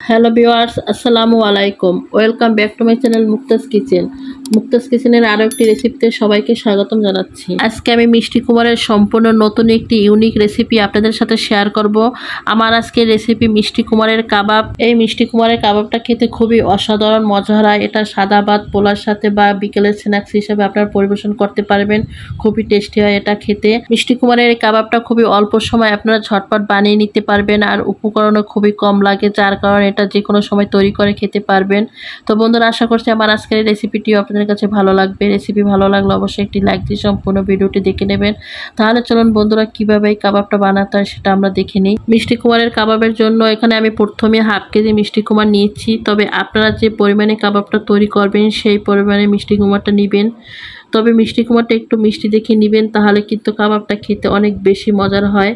Hello viewers, আসসালামু আলাইকুম। Welcome back to my channel Muktaz kitchen. Muktaz কিচেনের আরও একটি রেসিপিতে সবাইকে স্বাগতম জানাচ্ছি। আজকে আমি মিষ্টি কুমড়ার সম্পূর্ণ নতুন একটি ইউনিক রেসিপি আপনাদের সাথে শেয়ার করব। আমার আজকের রেসিপি মিষ্টি কুমড়ার কাবাব। এই মিষ্টি কুমড়ার কাবাবটা খেতে খুবই অসাধারণ মজা হয়। এটা সাদা ভাত পোলার সাথে বা বিকেলের স্ন্যাক্স হিসেবে আপনারা পরিবেশন করতে পারবেন। খুবই টেস্টি হয় এটা খেতে। মিষ্টি কুমড়ার এই কাবাবটা খুবই অল্প সময় আপনারা ঝটপট বানিয়ে নিতে পারবেন, আর উপকরণও খুবই কম লাগে, যার কারণে এটা যে কোনো সময় তৈরি করে খেতে পারবেন। তো বন্ধুরা, আশা করছি আমার আজকের এই রেসিপিটিও আপনাদের কাছে ভালো লাগবে। রেসিপি ভালো লাগলে অবশ্যই একটি লাইক দিয়ে সম্পূর্ণ ভিডিওটি দেখে নেবেন। তাহলে চলুন বন্ধুরা, কিভাবে এই কাবাবটা বানাতে হয় সেটা আমরা দেখে নিই। মিষ্টি কুমড়ার কাবাবের জন্য এখানে আমি প্রথমে হাফ কেজি মিষ্টি কুমড়া নিয়েছি। তবে আপনারা যে পরিমাণে কাবাবটা তৈরি করবেন সেই পরিমাণে মিষ্টি কুমড়াটা নেবেন। তবে মিষ্টি কুমড়াটা একটু মিষ্টি দেখে নেবেন, তাহলে কিন্তু কাবাবটা খেতে অনেক বেশি মজার হয়।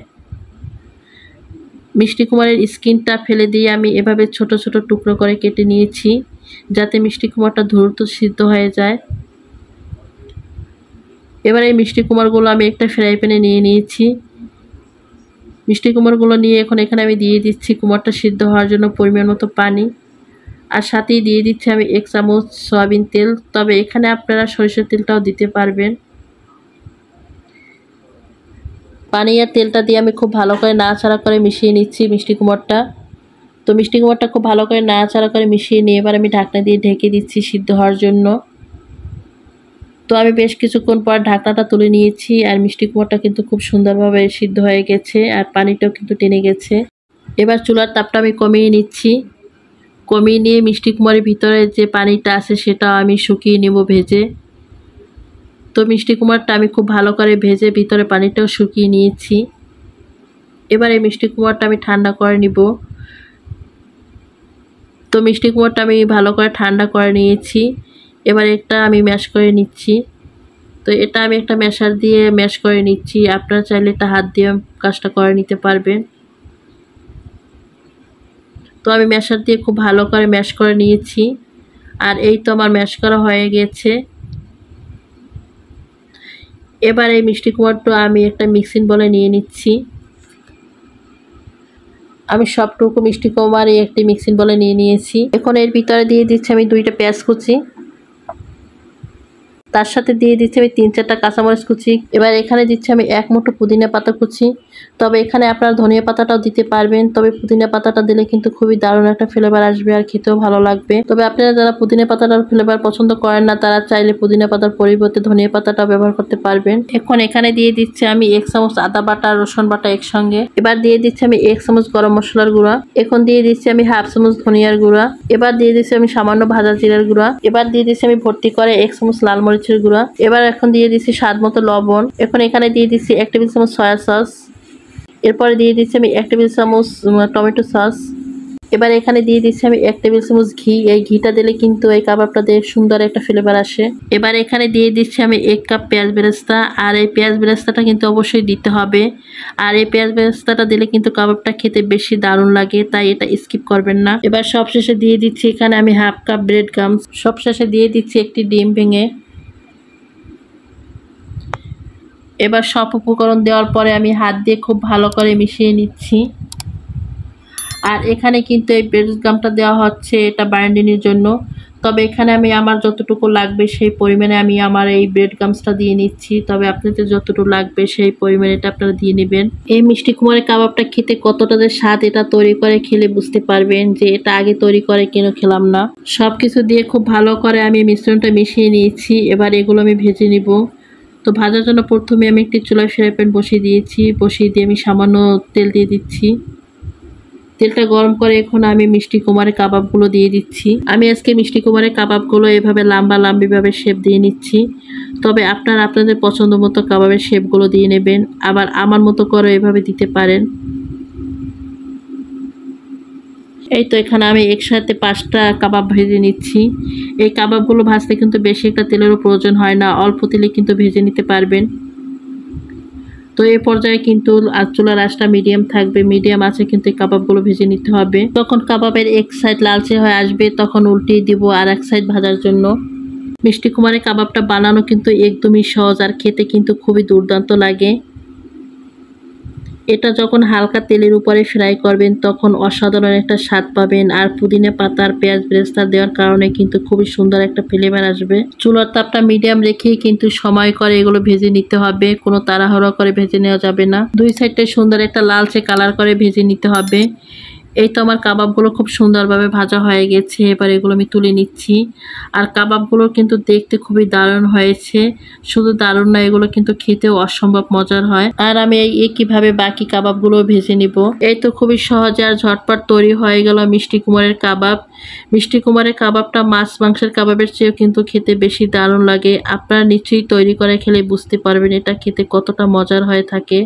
মিষ্টি কুমড়ার স্কিনটা ফেলে দিয়ে আমি এভাবে ছোট ছোট টুকরো করে কেটে নিয়েছি, যাতে মিষ্টি কুমড়াটা দ্রুত সিদ্ধ হয়ে যায়। এবার এই মিষ্টি কুমড়াগুলো আমি একটা ফ্রাই প্যানে নিয়ে নিয়েছি। মিষ্টি কুমড়াগুলো নিয়ে এখানে আমি দিয়ে দিচ্ছি কুমড়াটা সিদ্ধ হওয়ার জন্য পরিমাণ মতো পানি, আর সাথেই দিয়ে দিচ্ছি আমি 1 চামচ সয়াবিন তেল। তবে এখানে আপনারা সরিষার তেলটাও দিতে পারবেন। পানি আর তেলটা দিয়ে আমি খুব ভালো করে নাড়াচাড়া করে মিশিয়ে নিচ্ছি মিষ্টি কুমড়াটা। তো মিষ্টি কুমড়াটা খুব ভালো করে নাড়াচাড়া করে মিশিয়ে নিয়ে এবার আমি ঢাকনা দিয়ে ঢেকে দিচ্ছি সিদ্ধ হওয়ার জন্য। তো আমি বেশ কিছুক্ষণ পর ঢাকনাটা তুলে নিয়েছি, আর মিষ্টি কুমড়াটা কিন্তু খুব সুন্দরভাবে সিদ্ধ হয়ে গেছে, আর পানিটাও কিন্তু টেনে গেছে। এবার চুলার তাপটা আমি কমিয়ে নিচ্ছি। কমিয়ে নিয়ে মিষ্টি কুমড়ার ভিতরে যে পানিটা আছে সেটা আমি শুকিয়ে নেব ভেজে। তো মিষ্টি কুমড়াটা আমি খুব ভালো করে ভেজে ভিতরে পানিটাও শুকিয়ে নিয়েছি। এবার এই মিষ্টি কুমড়াটা আমি ঠান্ডা করে নিব। তো মিষ্টি কুমড়াটা আমি ভালো করে ঠান্ডা করে নিয়েছি। এবার একটা আমি ম্যাশ করে নিচ্ছি। তো এটা আমি একটা ম্যাশার দিয়ে ম্যাশ করে নিচ্ছি। আপনারা চাইলে এটা হাত দিয়ে কাজটা করে নিতে পারবেন। তো আমি ম্যাশার দিয়ে খুব ভালো করে ম্যাশ করে নিয়েছি, আর এই তো আমার ম্যাশ করা হয়ে গেছে। এবার এই মিষ্টি কুমড়াটা আমি একটা মিক্সিং বলে নিয়ে নিচ্ছি। আমি সবটুকু মিষ্টি কুমড়ার একটি মিক্সিং বলে নিয়ে নিয়েছি। এখন এর ভিতরে দিয়ে দিচ্ছি আমি 2টা পেঁয়াজ কুচি, তার সাথে দিয়ে দিচ্ছি আমি 3-4টা কাঁচামরিচ কুচি। এবার এখানে দিচ্ছি আমি 1 মুঠো পুদিনা পাতা কুচি। তবে এখানে আপনারা ধনিয়া পাতাটাও দিতে পারবেন, তবে পুদিনা পাতাটা দিলে কিন্তু খুবই দারুণ একটা ফ্লেভার আসবে, আর খেতেও ভালো লাগবে। তবে আপনারা যারা পুদিনা পাতাটার ফ্লেভার পছন্দ করেন না, তারা চাইলে পুদিনা পাতার পরিবর্তে ধনিয়া পাতাটাও ব্যবহার করতে পারবেন। এখন এখানে দিয়ে দিচ্ছি আমি 1 চামচ আদা বাটা আর রসুন বাটা একসঙ্গে। এবার দিয়ে দিচ্ছি আমি 1 চামচ গরম মশলার গুঁড়া। এখন দিয়ে দিচ্ছি আমি হাফ চামচ ধনিয়ার গুঁড়া। এবার দিয়ে দিচ্ছি আমি সামান্য ভাজা জিরার গুঁড়া। এবার দিয়ে দিচ্ছি আমি ভর্তি করে 1 চামচ লাল মরিচের গুঁড়া। এবার এখন দিয়ে দিচ্ছি স্বাদ মতো লবণ। এখন এখানে দিয়ে দিচ্ছি 1 টেবিল চামচ সয়া সস। এরপরে দিয়ে দিচ্ছি আমি 1 টেবিল চামচ টমেটো সস। এবার এখানে দিয়ে দিচ্ছি আমি 1 টেবিল চামচ ঘি। এই ঘিটা দিলে কিন্তু এই কাবাবটা দিয়ে সুন্দর একটা ফ্লেভার আসে। এবার এখানে দিয়ে দিচ্ছি আমি 1 কাপ পেঁয়াজ বেরেস্তা, আর এই পেঁয়াজ বেরেস্তাটা কিন্তু অবশ্যই দিতে হবে। আর এই পেঁয়াজ বেরেস্তাটা দিলে কিন্তু কাবাবটা খেতে বেশি দারুণ লাগে, তাই এটা স্কিপ করবেন না। এবার সবশেষে দিয়ে দিচ্ছি এখানে আমি হাফ কাপ ব্রেড ক্রাম্বস। সবশেষে দিয়ে দিচ্ছি একটি ডিম ভেঙে। এবার সব উপকরণ দেওয়ার পরে আমি হাত দিয়ে খুব ভালো করে মিশিয়ে নিচ্ছি। আর এখানে কিন্তু এই ব্রেড ক্রাম্বটা দেওয়া হচ্ছে এটা বাইন্ডিংয়ের জন্য। তবে এখানে আমি আমার যতটুকু লাগবে সেই পরিমাণে আমি আমার এই ব্রেড ক্রাম্বসটা দিয়ে নিচ্ছি। তবে আপনাদের যতটুকু লাগবে সেই পরিমাণে এটা আপনারা দিয়ে নেবেন। এই মিষ্টি কুমড়ার কাবাবটা খেতে কতটা যে স্বাদ, এটা তৈরি করে খেলে বুঝতে পারবেন যে এটা আগে তৈরি করে কেন খেলাম না। সব কিছু দিয়ে খুব ভালো করে আমি মিশ্রণটা মিশিয়ে নিয়েছি। এবার এগুলো আমি ভেজে নিব। তো ভাজার জন্য প্রথমে আমি একটি চুলায় ফ্রাই প্যান বসিয়ে দিয়েছি। বসিয়ে দিয়ে আমি সামান্য তেল দিয়ে দিচ্ছি। তেলটা গরম করে এখন আমি মিষ্টি কুমড়ার কাবাবগুলো দিয়ে দিচ্ছি। আমি আজকে মিষ্টি কুমড়ার কাবাবগুলো এভাবে লম্বিভাবে শেপ দিয়ে নিচ্ছি। তবে আপনারা আপনাদের পছন্দ মতো কাবাবের শেপগুলো দিয়ে নেবেন, আবার আমার মতো করে এভাবে দিতে পারেন। এই তো এখানে আমি একসাথে 5টা কাবাব ভেজে নিচ্ছি। এই কাবাবগুলো ভাজতে কিন্তু বেশি একটা তেলেরও প্রয়োজন হয় না, অল্প তেলে কিন্তু ভেজে নিতে পারবেন। তো এই পর্যায়ে কিন্তু চুলার আঁচটা মিডিয়াম থাকবে। মিডিয়াম আছে কিন্তু এই কাবাবগুলো ভেজে নিতে হবে। তখন কাবাবের এক সাইড লালচে হয়ে আসবে, তখন উল্টিয়ে দিব আর এক সাইড ভাজার জন্য। মিষ্টি কুমড়ার কাবাবটা বানানো কিন্তু একদমই সহজ, আর খেতে কিন্তু খুবই দুর্দান্ত লাগে। এটা যখন হালকা তেলের উপরে ফ্রাই করবেন তখন অসাধারণ একটা স্বাদ পাবেন। আর পুদিনা পাতা আর পেঁয়াজ বেরেস্তা দেওয়ার কারণে কিন্তু খুবই সুন্দর একটা ফ্লেভার আসবে। চুলার তাপটা মিডিয়াম রেখেই কিন্তু সময় করে এগুলো ভেজে নিতে হবে, কোনো তাড়াহুড়ো করে ভেজে নেওয়া যাবে না। দুই সাইডে সুন্দর একটা লালচে কালার করে ভেজে নিতে হবে। এই তো আমার কাবাবগুলো খুব সুন্দরভাবে ভাজা হয়ে গেছে, এবার এগুলো আমি তুলে নিচ্ছি। আর কাবাবগুলো কিন্তু দেখতে খুবই দারুণ হয়েছে, শুধু দারুণ না, এগুলো কিন্তু খেতেও অসম্ভব মজার হয়। আর আমি একইভাবে বাকি কাবাবগুলো ভেজে নিব। এই তো খুবই সহজে আর ঝটপট তৈরি হয়ে গেল মিষ্টি কুমড়ের কাবাব। মিষ্টি কুমড়ের কাবাবটা মাছ মাংসের কাবাবের চেয়েও কিন্তু খেতে বেশি দারুণ লাগে। আপনারা নিশ্চয়ই তৈরি করে খেলে বুঝতে পারবেন এটা খেতে কতটা মজার হয়ে থাকে।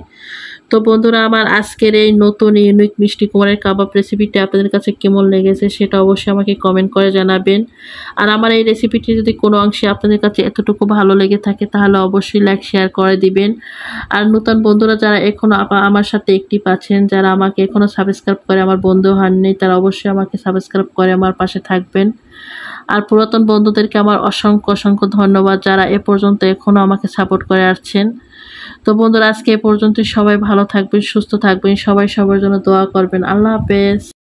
তো বন্ধুরা, আমার আজকের এই নতুন ইউনিক মিষ্টি কুমড়ের কাবাব রেসিপিটা আপনাদের কাছে কেমন লেগেছে সেটা অবশ্যই আমাকে কমেন্ট করে জানাবেন। আর আমার এই রেসিপিটি যদি কোনো অংশে আপনাদের কাছে এতটুকু ভালো লেগে থাকে তাহলে অবশ্যই লাইক শেয়ার করে দিবেন। আর নতুন বন্ধুরা যারা এখনও আমার সাথে অ্যাক্টিভ আছেন, যারা আমাকে এখনও সাবস্ক্রাইব করে আমার বন্ধু হননি, তারা অবশ্যই আমাকে সাবস্ক্রাইব করে আমার পাশে থাকবেন। আর পুরাতন বন্ধুদেরকে আমার অসংখ্য অসংখ্য ধন্যবাদ, যারা এ পর্যন্ত এখনও আমাকে সাপোর্ট করে আসছেন। তো বন্ধুরা, আজকে এ পর্যন্ত। সবাই ভালো থাকবেন, সুস্থ থাকবেন, সবাই সবার জন্য দোয়া করবেন। আল্লাহ হাফেজ।